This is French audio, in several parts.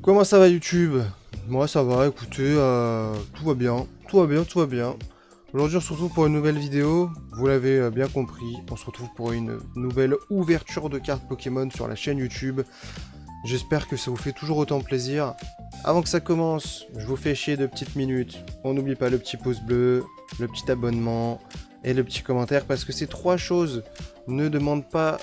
Comment ça va YouTube? Moi ça va, écoutez, tout va bien, tout va bien, tout va bien. Aujourd'hui on se retrouve pour une nouvelle vidéo, vous l'avez bien compris, on se retrouve pour une nouvelle ouverture de cartes Pokémon sur la chaîne YouTube. J'espère que ça vous fait toujours autant plaisir. Avant que ça commence, je vous fais chier de petites minutes. On n'oublie pas le petit pouce bleu, le petit abonnement et le petit commentaire parce que ces trois choses ne demandent pas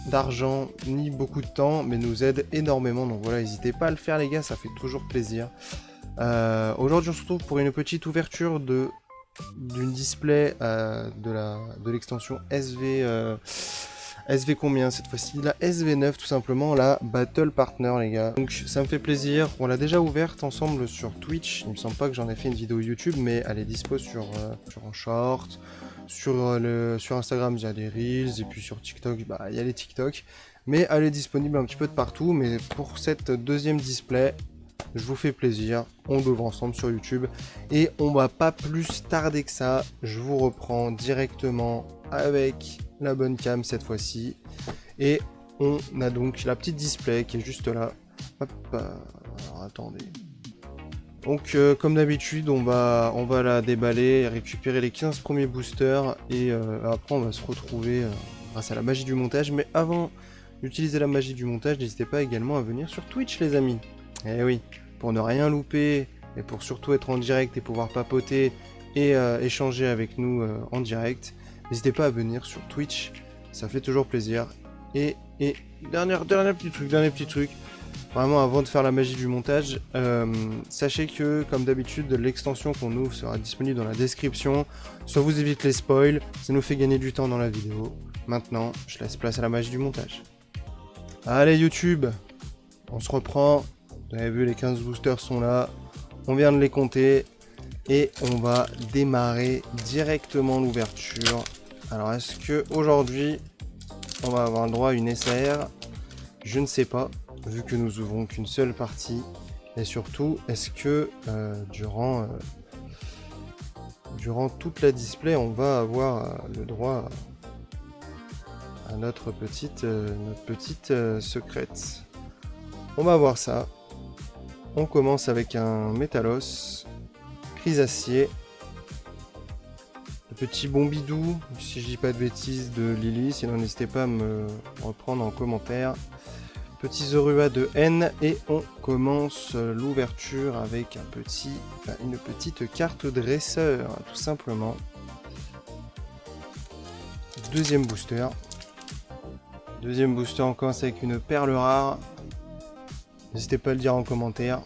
d'argent ni beaucoup de temps mais nous aident énormément. Donc voilà, n'hésitez pas à le faire les gars, ça fait toujours plaisir. Aujourd'hui on se retrouve pour une petite ouverture d'une display de l'extension SV combien cette fois-ci? La SV9 tout simplement, la Battle Partner les gars. Donc ça me fait plaisir, on l'a déjà ouverte ensemble sur Twitch, il me semble pas que j'en ai fait une vidéo YouTube mais elle est dispo sur un short, sur Instagram il y a des Reels et puis sur TikTok bah il y a les TikTok. Mais elle est disponible un petit peu de partout, mais pour cette deuxième display, je vous fais plaisir, on l'ouvre ensemble sur YouTube et on va pas plus tarder que ça, je vous reprends directement avec la bonne cam cette fois-ci et on a donc la petite display qui est juste là. Hop, alors attendez. Donc comme d'habitude on va la déballer, récupérer les 15 premiers boosters et après on va se retrouver grâce à la magie du montage. Mais avant d'utiliser la magie du montage, n'hésitez pas également à venir sur Twitch les amis. Eh oui, pour ne rien louper et pour surtout être en direct et pouvoir papoter et échanger avec nous en direct, n'hésitez pas à venir sur Twitch, ça fait toujours plaisir. Et dernier petit truc, vraiment avant de faire la magie du montage, sachez que comme d'habitude l'extension qu'on ouvre sera disponible dans la description, ça vous évite les spoils, ça nous fait gagner du temps dans la vidéo. Maintenant, je laisse place à la magie du montage. Allez YouTube, on se reprend. Vous avez vu, les 15 boosters sont là, on vient de les compter et on va démarrer directement l'ouverture. Alors est-ce que aujourd'hui on va avoir le droit à une SAR? Je ne sais pas, vu que nous ouvrons qu'une seule partie. Et surtout, est-ce que durant toute la display on va avoir le droit à notre petite secrète? On va voir ça. On commence avec un Métalos, Chrysacier, le petit Bombidou, si je dis pas de bêtises, de Lily, sinon n'hésitez pas à me reprendre en commentaire. Petit Zorua de N et on commence l'ouverture avec une petite carte dresseur, tout simplement. Deuxième booster. Deuxième booster, on commence avec une perle rare. N'hésitez pas à le dire en commentaire.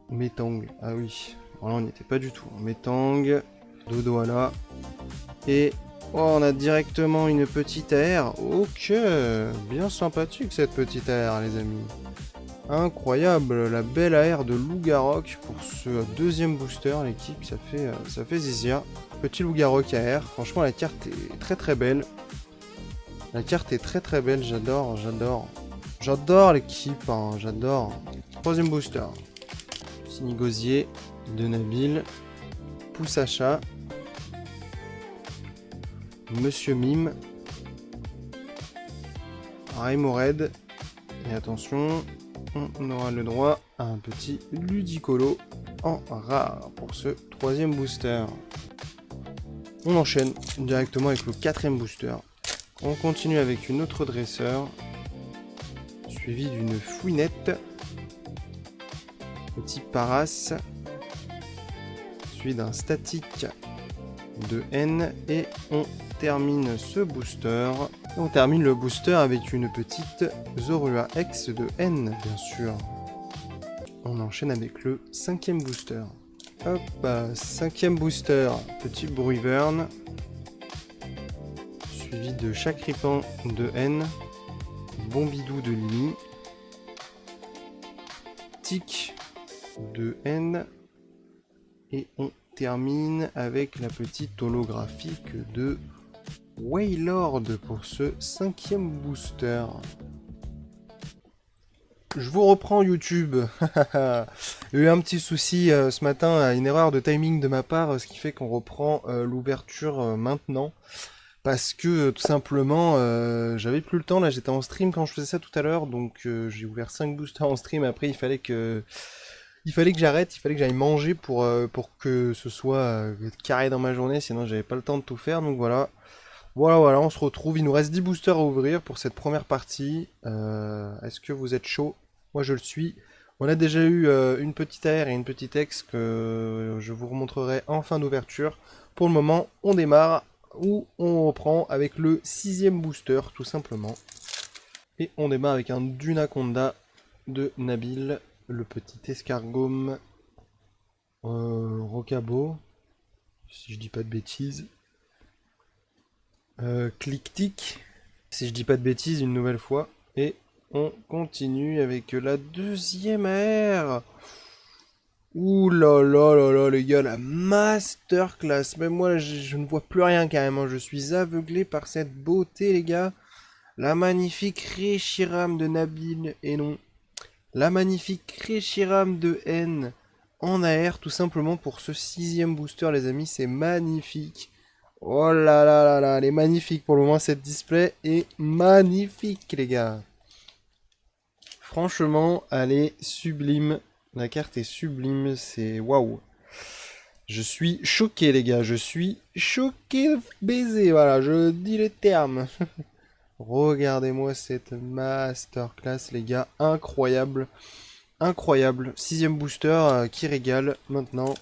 Metang, ah oui, voilà, on n'y était pas du tout. Metang, Dodoala. Et oh, on a directement une petite AR. Ok, bien sympathique cette petite AR les amis. Incroyable, la belle AR de Lougarok pour ce deuxième booster l'équipe, ça fait zizia. Petit Lougarok AR, franchement la carte est très très belle. La carte est très très belle, j'adore. J'adore l'équipe, hein, j'adore. Troisième booster. Sinigosier de Nabil. Poussacha. Monsieur Mime. Raimored. Et attention, on aura le droit à un petit Ludicolo en rare pour ce troisième booster. On enchaîne directement avec le quatrième booster. On continue avec une autre dresseur. Suivi d'une Fouinette, petit Paras, suivi d'un Statique de N et on termine ce booster. On termine le booster avec une petite Zorua X de N bien sûr. On enchaîne avec le cinquième booster. Hop, cinquième booster, petit Bruivern, suivi de Chakripan de N. Bombidou de Lily, Tic de N, et on termine avec la petite holographique de Wailord pour ce cinquième booster. Je vous reprends YouTube. Il y a eu un petit souci ce matin, une erreur de timing de ma part, ce qui fait qu'on reprend l'ouverture maintenant. Parce que tout simplement, j'avais plus le temps. Là, j'étais en stream quand je faisais ça tout à l'heure, donc j'ai ouvert 5 boosters en stream. Après, il fallait que j'arrête, il fallait que j'aille manger pour que ce soit carré dans ma journée, sinon j'avais pas le temps de tout faire. Donc voilà. Voilà, on se retrouve. Il nous reste 10 boosters à ouvrir pour cette première partie. Est-ce que vous êtes chaud? Moi je le suis. On a déjà eu une petite AR et une petite ex que je vous remontrerai en fin d'ouverture. Pour le moment, on démarre ou on reprend avec le 6ème booster tout simplement. Et on démarre avec un Dunaconda de Nabil, le petit escargot Rocabo, si je dis pas de bêtises. Clic-tic, si je dis pas de bêtises, une nouvelle fois. Et on continue avec la deuxième AR. Ouh là là là là les gars, la masterclass. Même moi je ne vois plus rien carrément. Je suis aveuglé par cette beauté les gars. La magnifique Reshiram de Nabil et non. La magnifique Reshiram de N en AR tout simplement pour ce 6ème booster les amis. C'est magnifique. Oh là là là là, elle est magnifique pour le moment, cette display est magnifique les gars. Franchement, elle est sublime. La carte est sublime, c'est waouh. Je suis choqué les gars, je suis choqué baiser, voilà, je dis les termes. Regardez-moi cette masterclass les gars, incroyable. Incroyable, 6ème booster qui régale maintenant.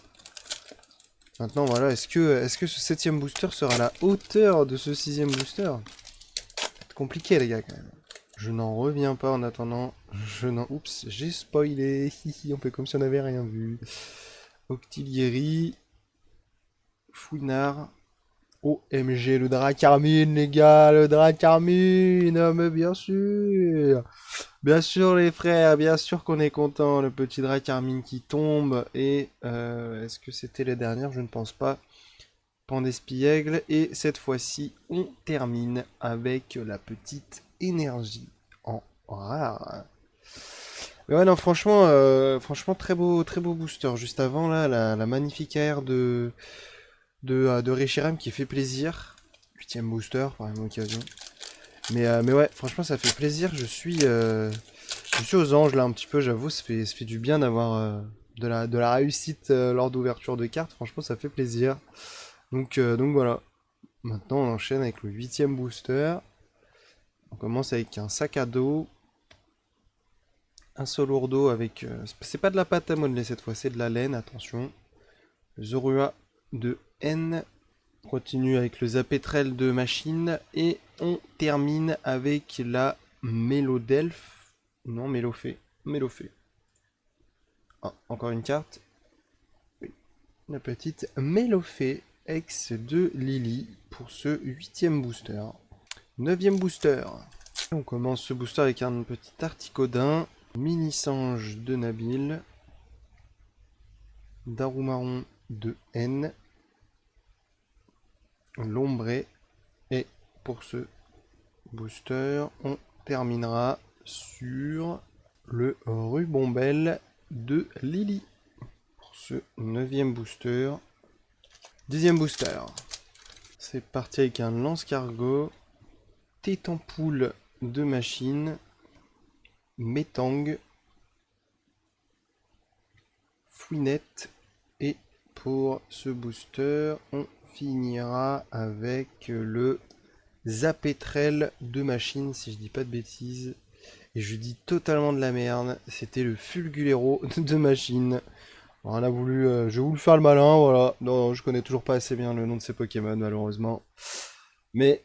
Maintenant, voilà, est-ce que ce 7ème booster sera à la hauteur de ce 6ème booster? C'est compliqué, les gars, quand même. Je n'en reviens pas en attendant. Oups, j'ai spoilé. On fait comme si on n'avait rien vu. Octilieri. Fouinard. OMG, le Dracarmine, les gars, le Dracarmine. Ah, mais bien sûr. Bien sûr les frères, bien sûr qu'on est content, le petit Dracarmine qui tombe, et est-ce que c'était les dernières? Je ne pense pas. Pandespiègle, et cette fois-ci on termine avec la petite énergie en rare. Mais ouais non franchement très beau booster. Juste avant là, la magnifique AR de Reshiram qui fait plaisir. 8ème booster par la même occasion. Mais ouais, franchement, ça fait plaisir. Je suis aux anges là un petit peu, j'avoue. Ça fait du bien d'avoir de la réussite lors d'ouverture de cartes. Franchement, ça fait plaisir. Donc voilà. Maintenant, on enchaîne avec le 8ème booster. On commence avec un sac à dos. Un Solourdo avec... c'est pas de la pâte à modeler cette fois, c'est de la laine, attention. Zorua de N. On continue avec le Zapetrel de Machine. Et on termine avec la Mélodelph. Non, Mélofée. Mélofée. Ah, encore une carte. Oui. La petite Mélofée, ex de Lily, pour ce 8ème booster. 9ème booster. On commence ce booster avec un petit Articodin. Mini-Sange de Nabil. Darumaron de N. L'ombré. Et pour ce booster, on terminera sur le Rubombelle de Lily. Pour ce 9ème booster. 10ème booster. C'est parti avec un lance-cargo. Tétampoule de Machine. Métang. Fouinette. Et pour ce booster, on finira avec le Zapetrel de Machine, si je dis pas de bêtises. Et je dis totalement de la merde. C'était le Fulgulero de Machine. On a voulu, je voulu faire le malin, voilà. Non, je connais toujours pas assez bien le nom de ces Pokémon, malheureusement. Mais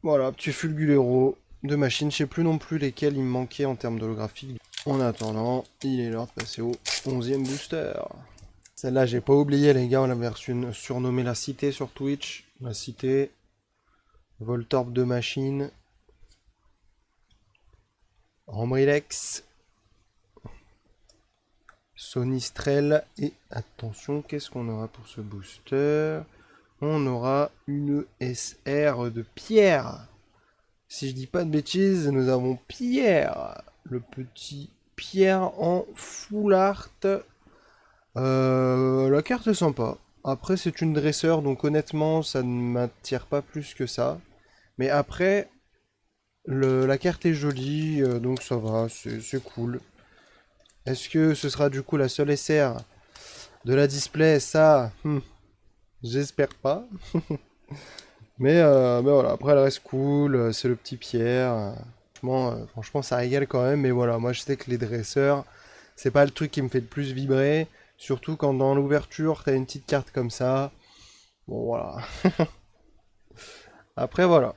voilà, petit Fulgulero de Machine. Je sais plus non plus lesquels il me manquait en termes d'holographie. En attendant, il est l'heure de passer au 11ème booster. Celle-là, j'ai pas oublié, les gars. On l'avait surnommé la Cité sur Twitch. La Cité. Voltorb de Machine. Ambrilex. Sonistrel. Et attention, qu'est-ce qu'on aura pour ce booster? On aura une SR de Pierre. Si je dis pas de bêtises, nous avons Pierre. Le petit Pierre en full art. La carte est sympa. Après, c'est une dresseur, donc honnêtement, ça ne m'attire pas plus que ça. Mais après, la carte est jolie, donc ça va, c'est cool. Est-ce que ce sera du coup la seule SR de la display? Ça, j'espère pas. Mais voilà, après elle reste cool, c'est le petit Pierre. Franchement, ça régale quand même. Mais voilà, moi je sais que les dresseurs, c'est pas le truc qui me fait le plus vibrer. Surtout quand dans l'ouverture, t'as une petite carte comme ça. Bon voilà. Après voilà,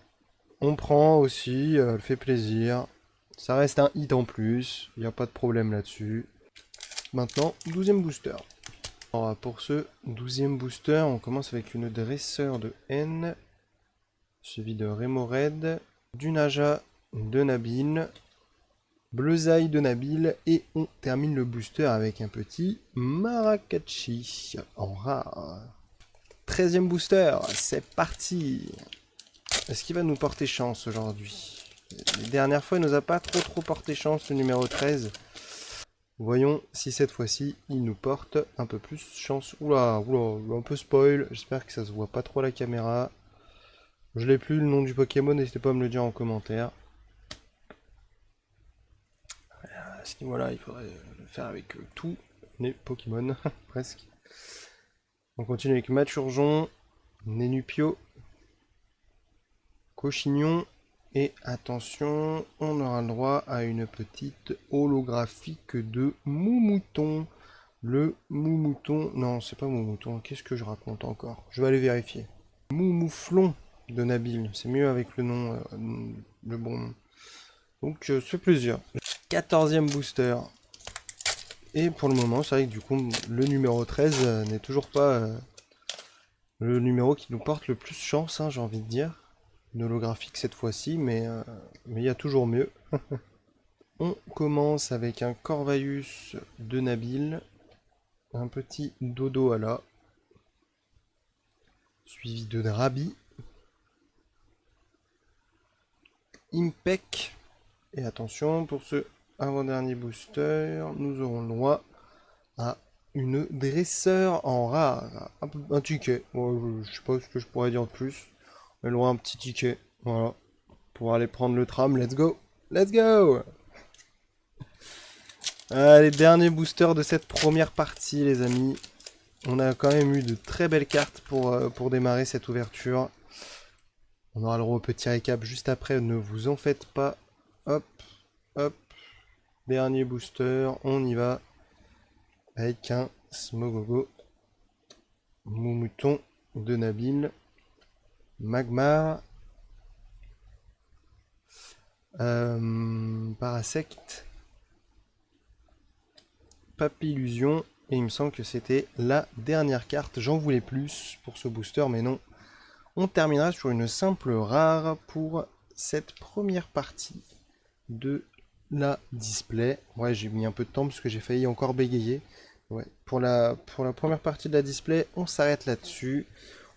on prend aussi, elle fait plaisir. Ça reste un hit en plus, il n'y a pas de problème là-dessus. Maintenant, 12e booster. Alors, pour ce 12e booster, on commence avec une dresseur de N, suivi de Remoraid, du Naja de Nabil, Bleuzaï de Nabil, et on termine le booster avec un petit Marakachi en rare. 13e booster, c'est parti. Est-ce qu'il va nous porter chance aujourd'hui? Les dernières fois, il nous a pas trop porté chance, le numéro 13. Voyons si cette fois-ci, il nous porte un peu plus chance. Oula, un peu spoil. J'espère que ça se voit pas trop à la caméra. Je l'ai plus, le nom du Pokémon, n'hésitez pas à me le dire en commentaire. À ce niveau-là, il faudrait le faire avec tous les Pokémon, presque. On continue avec Maturjon, Nénupio, Cochignon. Et attention, on aura le droit à une petite holographique de Moumouton. Le Moumouton... Non, c'est pas Moumouton. Qu'est-ce que je raconte encore? Je vais aller vérifier. Moumouflon de Nabil. C'est mieux avec le nom, le bon nom. Donc, ça fait plaisir. 14e booster. Et pour le moment, c'est vrai que du coup, le numéro 13 n'est toujours pas le numéro qui nous porte le plus chance, hein, j'ai envie de dire. Une holographique cette fois-ci, mais il y a toujours mieux. On commence avec un Corvaius de Nabil, un petit Dodo à la, suivi de Drabi, Impec, et attention, pour ce avant-dernier booster, nous aurons le droit à une dresseur en rare, un ticket. Bon, je sais pas ce que je pourrais dire de plus. On a le droit à un petit ticket, voilà, pour aller prendre le tram. Let's go, let's go. Allez, dernier booster de cette première partie, les amis. On a quand même eu de très belles cartes pour démarrer cette ouverture. On aura le droit au petit récap juste après, ne vous en faites pas. Hop, hop. Dernier booster, on y va. Avec un Smogogo, Moumouton de Nabil, Magmar, Parasect, Papillusion, et il me semble que c'était la dernière carte. J'en voulais plus pour ce booster, mais non. On terminera sur une simple rare pour cette première partie de la display. Ouais, j'ai mis un peu de temps parce que j'ai failli encore bégayer. Ouais, pour la première partie de la display, on s'arrête là-dessus.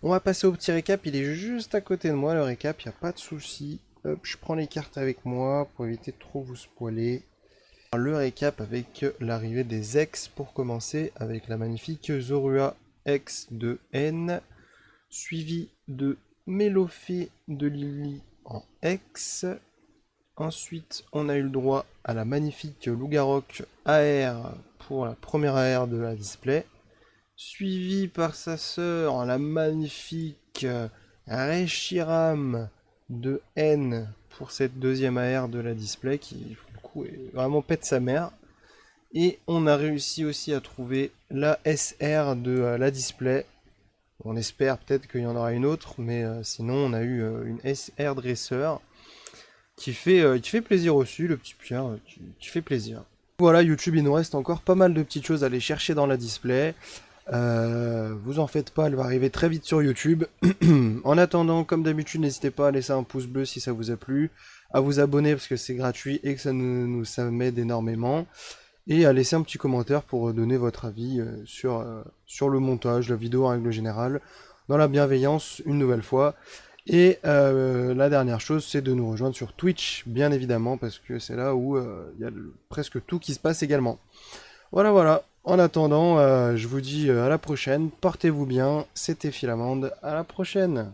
On va passer au petit récap, il est juste à côté de moi, le récap, il n'y a pas de souci. Hop, je prends les cartes avec moi pour éviter de trop vous spoiler. Le récap avec l'arrivée des ex pour commencer, avec la magnifique Zorua X de N, suivi de Mélophée de Lily en X. Ensuite, on a eu le droit à la magnifique Lougarok AR pour la première AR de la display, suivi par sa sœur, la magnifique Reshiram de N pour cette deuxième AR de la display qui, du coup, est vraiment pète sa mère. Et on a réussi aussi à trouver la SR de la display. On espère peut-être qu'il y en aura une autre, mais sinon on a eu une SR dresseur qui fait plaisir aussi, le petit Pierre, qui fait plaisir. Voilà, YouTube, il nous reste encore pas mal de petites choses à aller chercher dans la display. Vous en faites pas, elle va arriver très vite sur YouTube. En attendant, comme d'habitude, n'hésitez pas à laisser un pouce bleu si ça vous a plu, à vous abonner parce que c'est gratuit et que ça m'aide énormément, et à laisser un petit commentaire pour donner votre avis sur le montage, la vidéo en règle générale, dans la bienveillance une nouvelle fois. Et la dernière chose, c'est de nous rejoindre sur Twitch, bien évidemment, parce que c'est là où il y a presque tout qui se passe également. Voilà, voilà. En attendant, je vous dis à la prochaine, portez-vous bien, c'était Philamande, à la prochaine.